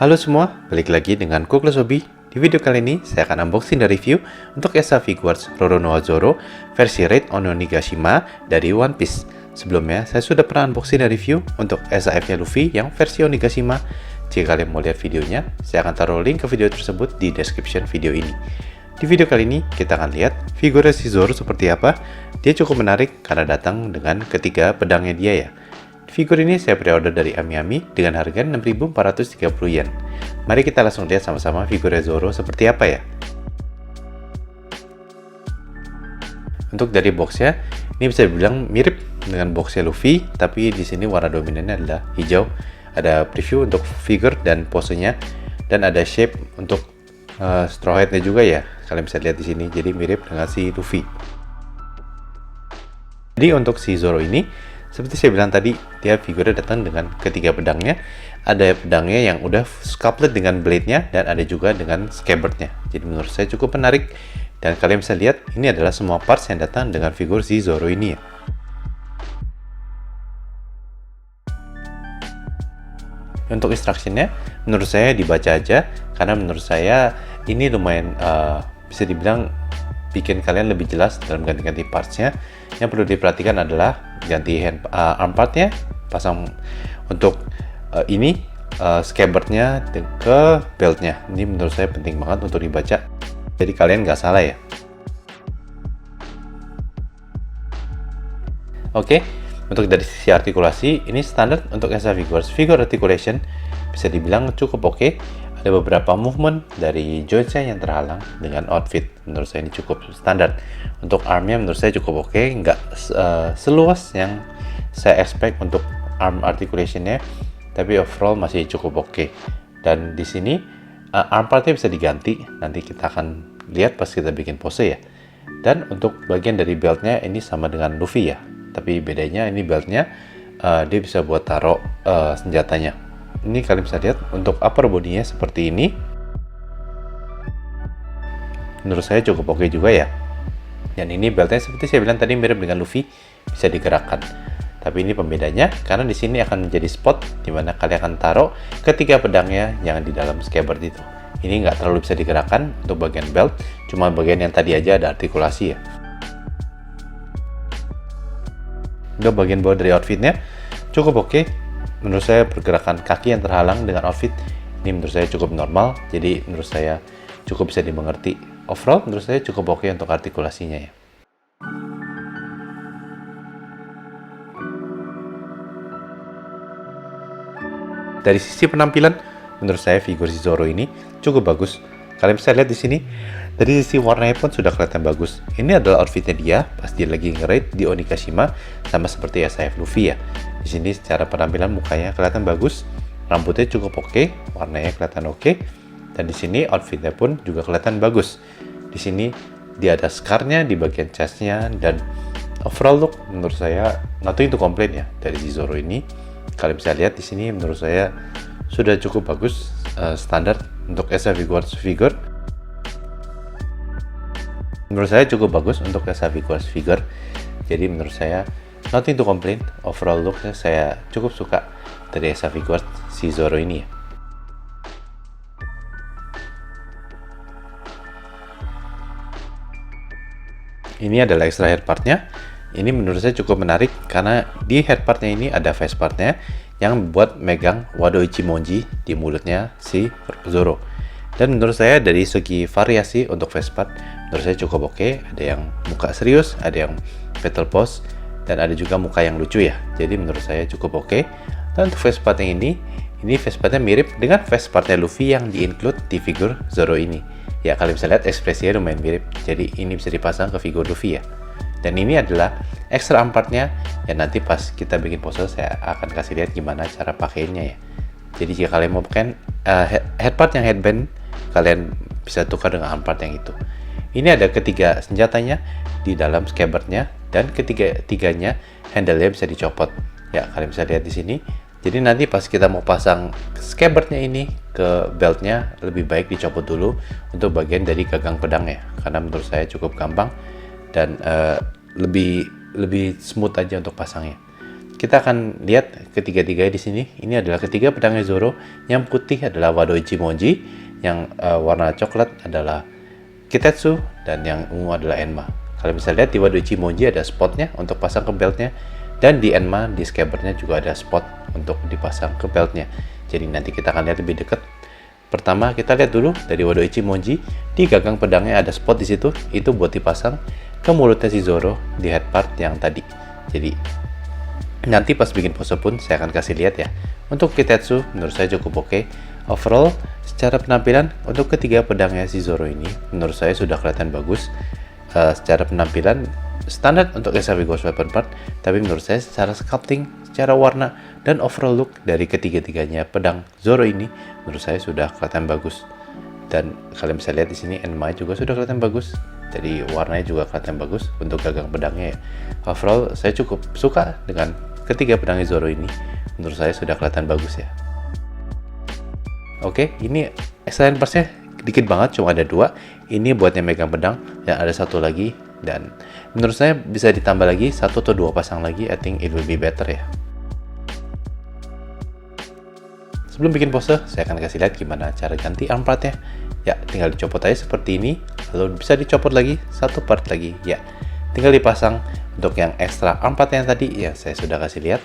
Halo semua, balik lagi dengan Kuklas Hobi. Di video kali ini, saya akan unboxing dan review untuk ESA Figuarts Roronoa Zoro versi Raid Onigashima dari One Piece. Sebelumnya, saya sudah pernah unboxing dan review untuk ESA F-nya Luffy yang versi Onigashima. Jika kalian mau lihat videonya, saya akan taruh link ke video tersebut di description video ini. Di video kali ini, kita akan lihat figur si Zoro seperti apa. Dia cukup menarik karena datang dengan ketiga pedangnya dia ya. Figur ini saya pre-order dari Ami dengan harga 6.430 yen. Mari kita langsung lihat sama-sama figur Zoro seperti apa ya. Untuk dari boxnya, ini bisa dibilang mirip dengan boxnya Luffy, tapi di sini warna dominannya adalah hijau. Ada preview untuk figur dan posenya, dan ada shape untuk straw hat-nya juga ya. Kalian bisa lihat di sini, jadi mirip dengan si Luffy. Jadi untuk si Zoro ini, seperti saya bilang tadi, dia figurnya datang dengan ketiga pedangnya. Ada pedangnya yang udah sculpted dengan blade-nya, dan ada juga dengan scabbard-nya. Jadi menurut saya cukup menarik. Dan kalian bisa lihat, ini adalah semua parts yang datang dengan figur si Zoro ini ya. Untuk instruction-nya, menurut saya dibaca aja. Karena menurut saya, ini lumayan bisa dibilang bikin kalian lebih jelas dalam ganti-ganti parts-nya. Yang perlu diperhatikan adalah ganti arm part-nya, pasang untuk ini scabbard-nya ke belt-nya. Ini menurut saya penting banget untuk dibaca, jadi kalian nggak salah ya. Oke, untuk dari sisi artikulasi, ini standar untuk ESA Figuarts. Figure articulation bisa dibilang cukup oke. Ada beberapa movement dari joints-nya yang terhalang dengan outfit. Menurut saya ini cukup standar. Untuk arm-nya menurut saya cukup oke, nggak seluas yang saya expect untuk arm articulation-nya, tapi overall masih cukup oke. Dan di sini arm part-nya bisa diganti, nanti kita akan lihat pas kita bikin pose ya. Dan untuk bagian dari belt-nya ini sama dengan Luffy ya, tapi bedanya ini belt-nya dia bisa buat taruh senjatanya. Ini kalian bisa lihat untuk upper body-nya seperti ini. Menurut saya cukup oke juga ya. Dan ini beltnya seperti saya bilang tadi mirip dengan Luffy, bisa digerakkan. Tapi ini pembedanya karena di sini akan menjadi spot di mana kalian akan taruh ketiga pedangnya yang di dalam scabbard itu. Ini nggak terlalu bisa digerakkan untuk bagian belt, cuma bagian yang tadi aja ada artikulasi ya. Untuk bagian bawah dari outfitnya cukup oke. Menurut saya pergerakan kaki yang terhalang dengan outfit ini menurut saya cukup normal, jadi menurut saya cukup bisa dimengerti. Overall menurut saya cukup oke untuk artikulasinya ya. Dari sisi penampilan, menurut saya figur si Zoro ini cukup bagus. Kalian bisa lihat di sini, dari sisi warnanya pun sudah kelihatan bagus. Ini adalah outfitnya dia pas dia lagi nge-raid di Onigashima, sama seperti SAF Luffy ya. Di sini secara penampilan mukanya kelihatan bagus, rambutnya cukup oke, warnanya kelihatan oke, dan di sini outfitnya pun juga kelihatan bagus. Di sini dia ada scar-nya di bagian chest-nya, dan overall look menurut saya nothing to complain ya dari si Zoro ini. Kalian bisa lihat di sini menurut saya sudah cukup bagus, standar untuk ESA Figuarts figure. Menurut saya cukup bagus untuk ESA Figuarts figure. Jadi menurut saya nothing to complain. Overall looknya saya cukup suka dari ESA Figuarts si Zoro ini ya. Ini adalah extra head part-nya. Ini menurut saya cukup menarik karena di head part-nya ini ada face part-nya yang buat megang Wado Ichimonji di mulutnya si Zoro. Dan menurut saya dari segi variasi untuk face part, menurut saya cukup oke. Ada yang muka serius, ada yang battle pose, dan ada juga muka yang lucu ya. Jadi menurut saya cukup oke. Dan untuk face part yang ini face part-nya mirip dengan face part-nya Luffy yang di-include di figur Zoro ini. Ya kalian bisa lihat ekspresinya lumayan mirip. Jadi ini bisa dipasang ke figur Luffy ya. Dan ini adalah extra arm part-nya yang nanti pas kita bikin pose saya akan kasih lihat gimana cara pakainya ya. Jadi jika kalian mau pakai head part yang headband, kalian bisa tukar dengan arm part yang itu. Ini ada ketiga senjatanya di dalam scabbard-nya, dan ketiga-tiganya handle-nya bisa dicopot. Ya kalian bisa lihat di sini. Jadi nanti pas kita mau pasang scabbard-nya ini ke belt-nya, lebih baik dicopot dulu untuk bagian dari gagang pedangnya, karena menurut saya cukup gampang dan lebih smooth aja untuk pasangnya. kita akan lihat ketiga-tiga di sini. Ini adalah ketiga pedangnya Zoro. Yang putih adalah Wado Ichimonji, yang warna coklat adalah Kitetsu, dan yang ungu adalah Enma. Kalian bisa lihat di Wado Ichimonji ada spotnya untuk pasang ke beltnya, dan di Enma di scabbardnya juga ada spot untuk dipasang ke beltnya. Jadi nanti kita akan lihat lebih dekat. Pertama kita lihat dulu dari Wado Ichimonji, di gagang pedangnya ada spot di situ, itu buat dipasang ke mulutnya si Zoro di head part yang tadi. Jadi nanti pas bikin pose pun saya akan kasih lihat ya. Untuk Kitetsu menurut saya cukup oke. Overall secara penampilan untuk ketiga pedangnya si Zoro ini menurut saya sudah kelihatan bagus. Secara penampilan standar untuk SRV Ghost Weapon Part, tapi menurut saya secara sculpting, secara warna, dan overall look dari ketiga-tiganya pedang Zoro ini menurut saya sudah kelihatan bagus. Dan kalian bisa lihat di sini Enma juga sudah kelihatan bagus. Jadi warnanya juga kelihatan bagus untuk gagang pedangnya ya. Overall saya cukup suka dengan ketiga pedangnya Zoro ini. Menurut saya sudah kelihatan bagus ya. Oke, ini extra parts-nya dikit banget, cuma ada 2. Ini buat yang megang pedang, dan ada satu lagi. Dan menurut saya bisa ditambah lagi 1 atau 2 pasang lagi. I think it will be better ya. Sebelum bikin pose, saya akan kasih lihat gimana cara ganti arm part-nya. Ya, tinggal dicopot aja seperti ini, lalu bisa dicopot lagi 1 part lagi. Ya, tinggal dipasang. Untuk yang ekstra arm part yang tadi, ya saya sudah kasih lihat.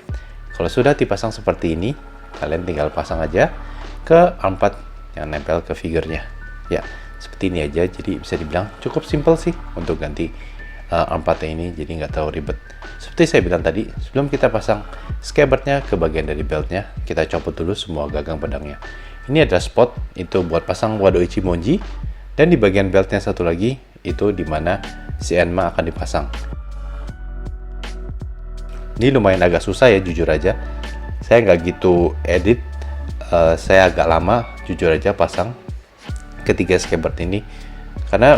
Kalau sudah dipasang seperti ini, kalian tinggal pasang aja ke arm part yang nempel ke figurnya. Ya, seperti ini aja. Jadi bisa dibilang cukup simple sih untuk ganti arm part-nya ini, jadi nggak terlalu ribet. Seperti saya bilang tadi, sebelum kita pasang scabbardnya ke bagian dari beltnya, kita copot dulu semua gagang pedangnya. Ini ada spot, itu buat pasang Wado Ichimonji, dan di bagian beltnya satu lagi, itu dimana si Enma akan dipasang. Ini lumayan agak susah ya, jujur aja. Saya nggak gitu edit, saya agak lama, jujur aja pasang ketiga scabbard ini. Karena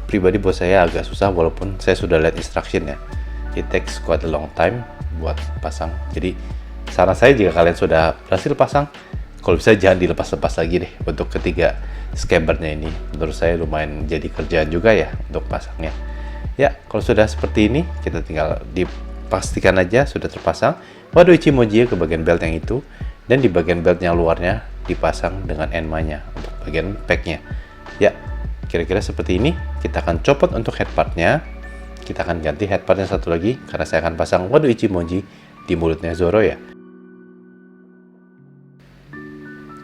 pribadi buat saya agak susah, walaupun saya sudah lihat instruction ya. It takes quite a long time buat pasang. Jadi saran saya jika kalian sudah berhasil pasang, kalau bisa jangan dilepas-lepas lagi deh untuk ketiga scabbardnya ini. Menurut saya lumayan jadi kerjaan juga ya untuk pasangnya. Ya, kalau sudah seperti ini, kita tinggal dipastikan aja sudah terpasang Wado Ichimonji ke bagian belt yang itu, dan di bagian belt yang luarnya dipasang dengan Enma-nya untuk bagian pack-nya. Ya, kira-kira seperti ini. Kita akan copot untuk head part-nya. Kita akan ganti head part yang satu lagi, karena saya akan pasang Wado Ichimonji di mulutnya Zoro ya.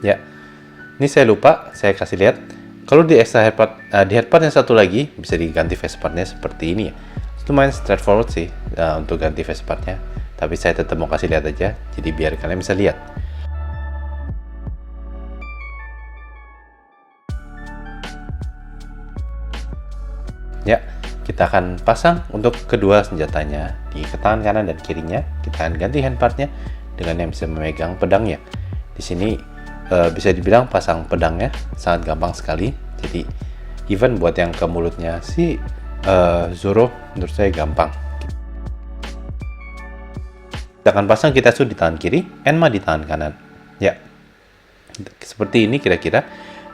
Ya, ini saya lupa, saya kasih lihat. Kalau di extra head part, di head part yang satu lagi bisa diganti face partnya seperti ini ya. Lumayan straightforward sih untuk ganti face partnya, tapi saya tetap mau kasih lihat aja, jadi biar kalian bisa lihat. Ya, kita akan pasang untuk kedua senjatanya di tangan kanan dan kirinya. Kita akan ganti hand partnya dengan yang bisa memegang pedangnya. Di sini bisa dibilang pasang pedangnya sangat gampang sekali. Jadi even buat yang ke mulutnya si Zoro menurut saya gampang. Kita akan pasang Kitetsu di tangan kiri, Enma di tangan kanan. Ya, seperti ini kira-kira.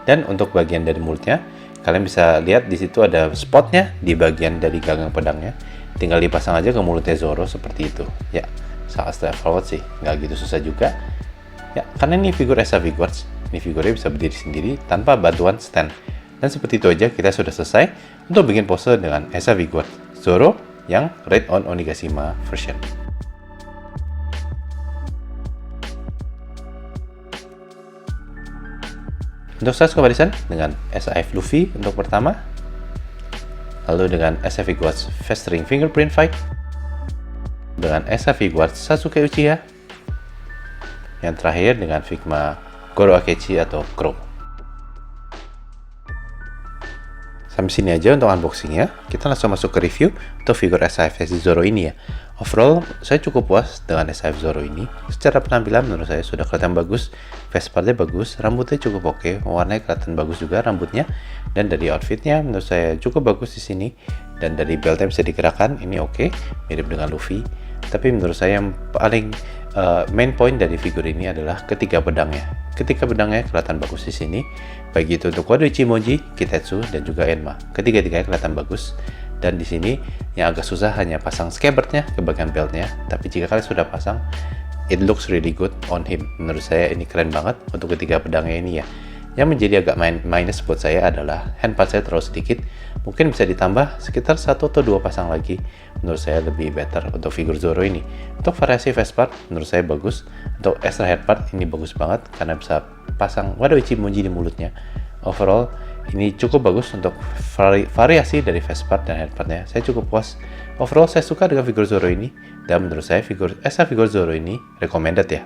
Dan untuk bagian dari mulutnya, kalian bisa lihat di situ ada spotnya di bagian dari gagang pedangnya. Tinggal dipasang aja ke mulutnya Zoro seperti itu. Ya, sangat straightforward sih, nggak gitu susah juga. Ya, karena ini figur SRV Guards, ini figurnya bisa berdiri sendiri tanpa bantuan stand. Dan seperti itu aja kita sudah selesai untuk bikin pose dengan SRV Guards Zoro yang Raid on Onigashima version. Untuk size comparison dengan SAF Luffy untuk pertama, lalu dengan SRV Guards Festering Fingerprint Fight, dengan SRV Guards Sasuke Uchiha, yang terakhir dengan Figma Goro Akechi atau Crow. Sampai sini aja untuk unboxingnya. Kita langsung masuk ke review untuk figur SAF Zoro ini ya. Overall, saya cukup puas dengan SAF Zoro ini. Secara penampilan menurut saya sudah kelihatan bagus. Face partnya bagus, rambutnya cukup oke, warnanya kelihatan bagus juga rambutnya. Dan dari outfitnya menurut saya cukup bagus di sini. Dan dari beltnya bisa digerakkan, ini oke, mirip dengan Luffy. Tapi menurut saya yang paling main point dari figur ini adalah ketiga pedangnya. Ketiga pedangnya kelihatan bagus di sini, baik itu untuk Wado Ichimonji, Kitetsu, dan juga Enma. Ketiga-tiganya kelihatan bagus. Dan di sini yang agak susah hanya pasang scabbardnya ke bagian beltnya, tapi jika kalian sudah pasang, it looks really good on him. Menurut saya ini keren banget untuk ketiga pedangnya ini ya. Yang menjadi agak minus buat saya adalah handpart saya terlalu sedikit. Mungkin bisa ditambah sekitar 1 atau 2 pasang lagi. Menurut saya lebih better untuk figur Zoro ini. Untuk variasi face part menurut saya bagus. Untuk extra head part ini bagus banget karena bisa pasang Wado Ichimonji di mulutnya. Overall ini cukup bagus untuk variasi dari face part dan head partnya. Saya cukup puas. Overall saya suka dengan figur Zoro ini. Dan menurut saya extra figur Zoro ini recommended ya.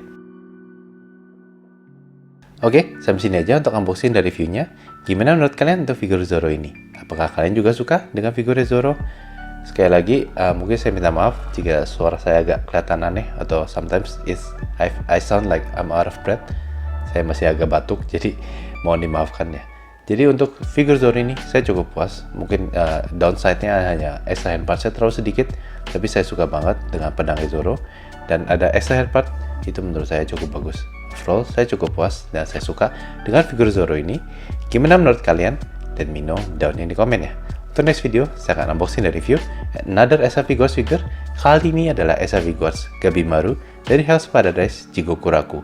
Oke, sampai sini aja untuk unboxing dan reviewnya. Gimana menurut kalian untuk figur Zoro ini? Apakah kalian juga suka dengan figur Zoro? Sekali lagi, mungkin saya minta maaf jika suara saya agak kelihatan aneh atau sometimes I sound like I'm out of breath. Saya masih agak batuk, jadi mohon dimaafkan ya. Jadi untuk figur Zoro ini saya cukup puas. Mungkin downside-nya hanya extra hand part saya terlalu sedikit, tapi saya suka banget dengan pedang Zoro. Dan ada extra hand part, itu menurut saya cukup bagus. Overall, saya cukup puas dan saya suka dengan figur Zoro ini. Gimana menurut kalian? Let me know down in the comment ya. Untuk next video, saya akan unboxing dan review another SRV Ghost figure. Kali ini adalah SRV Ghost Gabimaru dari Hell's Paradise Jigokuraku.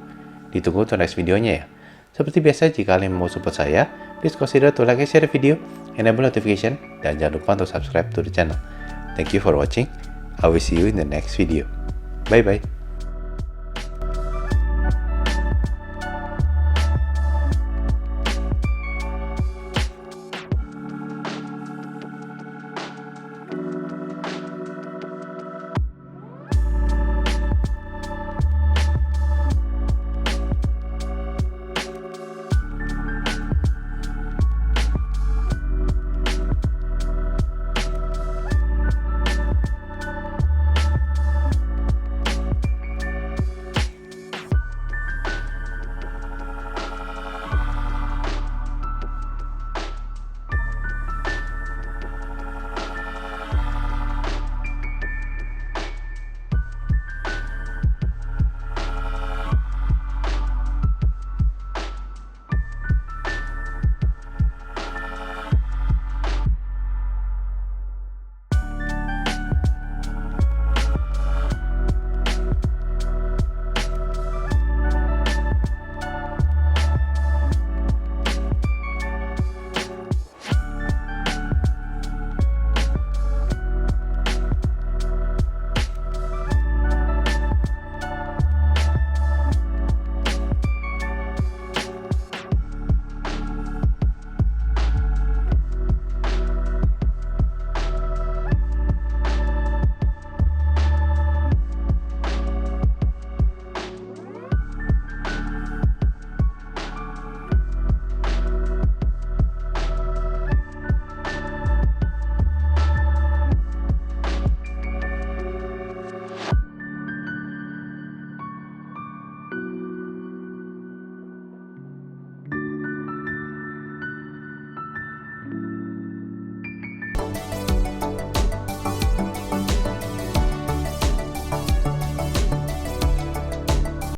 Ditunggu untuk next videonya ya. Seperti biasa, jika kalian mau support saya, please consider to like and share the video, enable notification, dan jangan lupa untuk subscribe to the channel. Thank you for watching. I will see you in the next video. Bye bye.